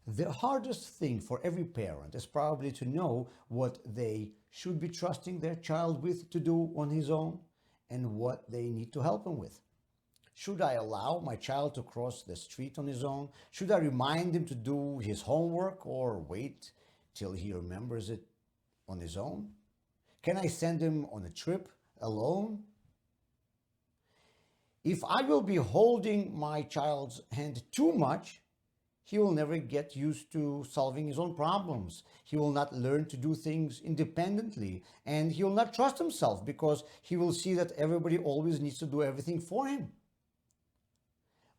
The hardest thing for every parent is probably to know what they should be trusting their child with to do on his own and what they need to help him with. Should I allow my child to cross the street on his own? Should I remind him to do his homework or wait till he remembers it on his own? Can I send him on a trip alone? If I will be holding my child's hand too much, he will never get used to solving his own problems. He will not learn to do things independently, and he will not trust himself because he will see that everybody always needs to do everything for him.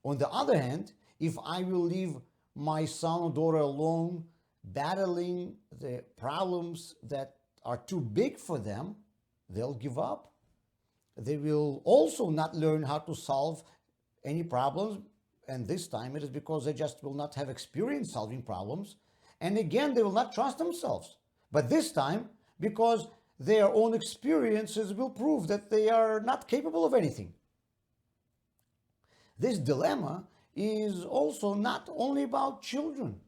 On the other hand, if I will leave my son or daughter alone battling the problems that are too big for them, they'll give up. They will also not learn how to solve any problems, and this time it is because they just will not have experience solving problems. And again, they will not trust themselves. But this time, because their own experiences will prove that they are not capable of anything. This dilemma is also not only about children.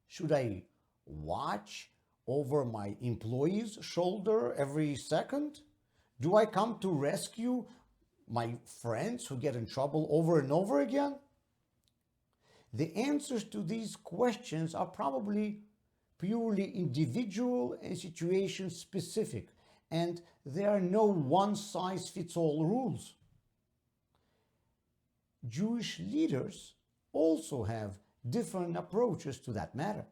Should I watch over my employee's shoulder every second? Do I come to rescue my friends who get in trouble over and over again? The answers to these questions are probably purely individual and situation specific, and there are no one-size-fits-all rules. Jewish leaders also have different approaches to that matter.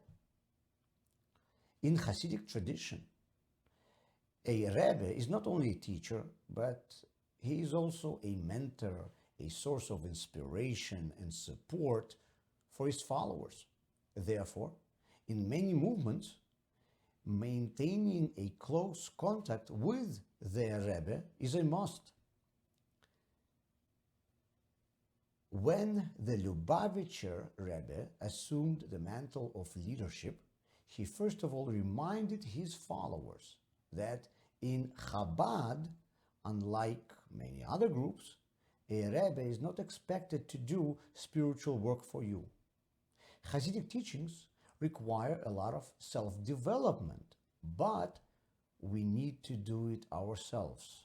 In Hasidic tradition, a Rebbe is not only a teacher, but he is also a mentor, a source of inspiration and support for his followers. Therefore, in many movements, maintaining a close contact with their Rebbe is a must. When the Lubavitcher Rebbe assumed the mantle of leadership, he first of all reminded his followers that in Chabad, unlike many other groups, a Rebbe is not expected to do spiritual work for you. Hasidic teachings require a lot of self-development, but we need to do it ourselves.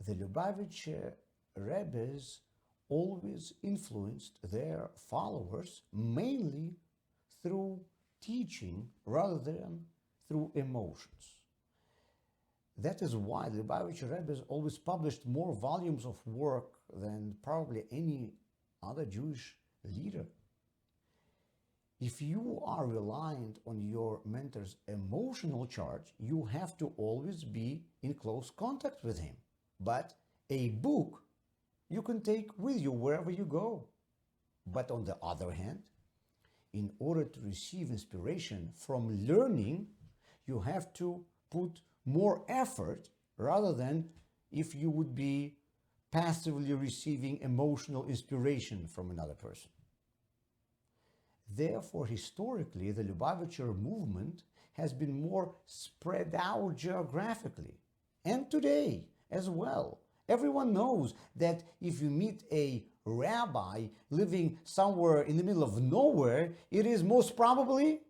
The Lubavitcher Rebbes always influenced their followers mainly through teaching rather than through emotions. That is why the Lubavitcher Rebbes always published more volumes of work than probably any other Jewish leader. If you are reliant on your mentor's emotional charge, you have to always be in close contact with him. But a book you can take with you wherever you go. But on the other hand, in order to receive inspiration from learning, you have to put more effort rather than if you would be passively receiving emotional inspiration from another person. Therefore, historically, the Lubavitcher movement has been more spread out geographically. And today as well. Everyone knows that if you meet a rabbi living somewhere in the middle of nowhere, it is most probably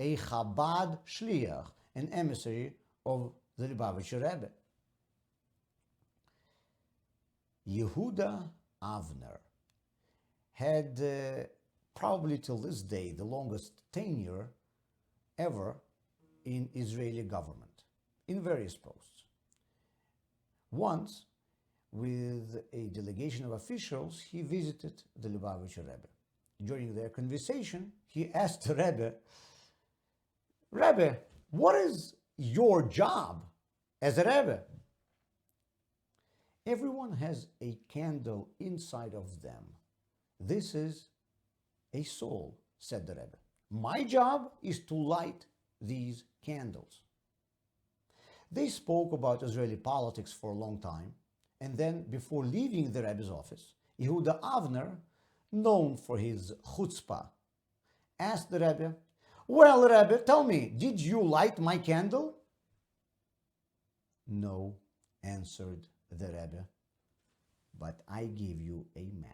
a Chabad Shliach, an emissary of the Lubavitcher Rebbe. Yehuda Avner had probably till this day the longest tenure ever in Israeli government, in various posts. Once, with a delegation of officials, he visited the Lubavitcher Rebbe. During their conversation, he asked the Rebbe, what is your job as a Rebbe? Everyone has a candle inside of them. This is a soul, said the Rebbe. My job is to light these candles. They spoke about Israeli politics for a long time, and then before leaving the Rebbe's office, Yehuda Avner, known for his chutzpah, asked the Rebbe, well, Rebbe, tell me, did you light my candle? No, answered the Rebbe, but I gave you a match.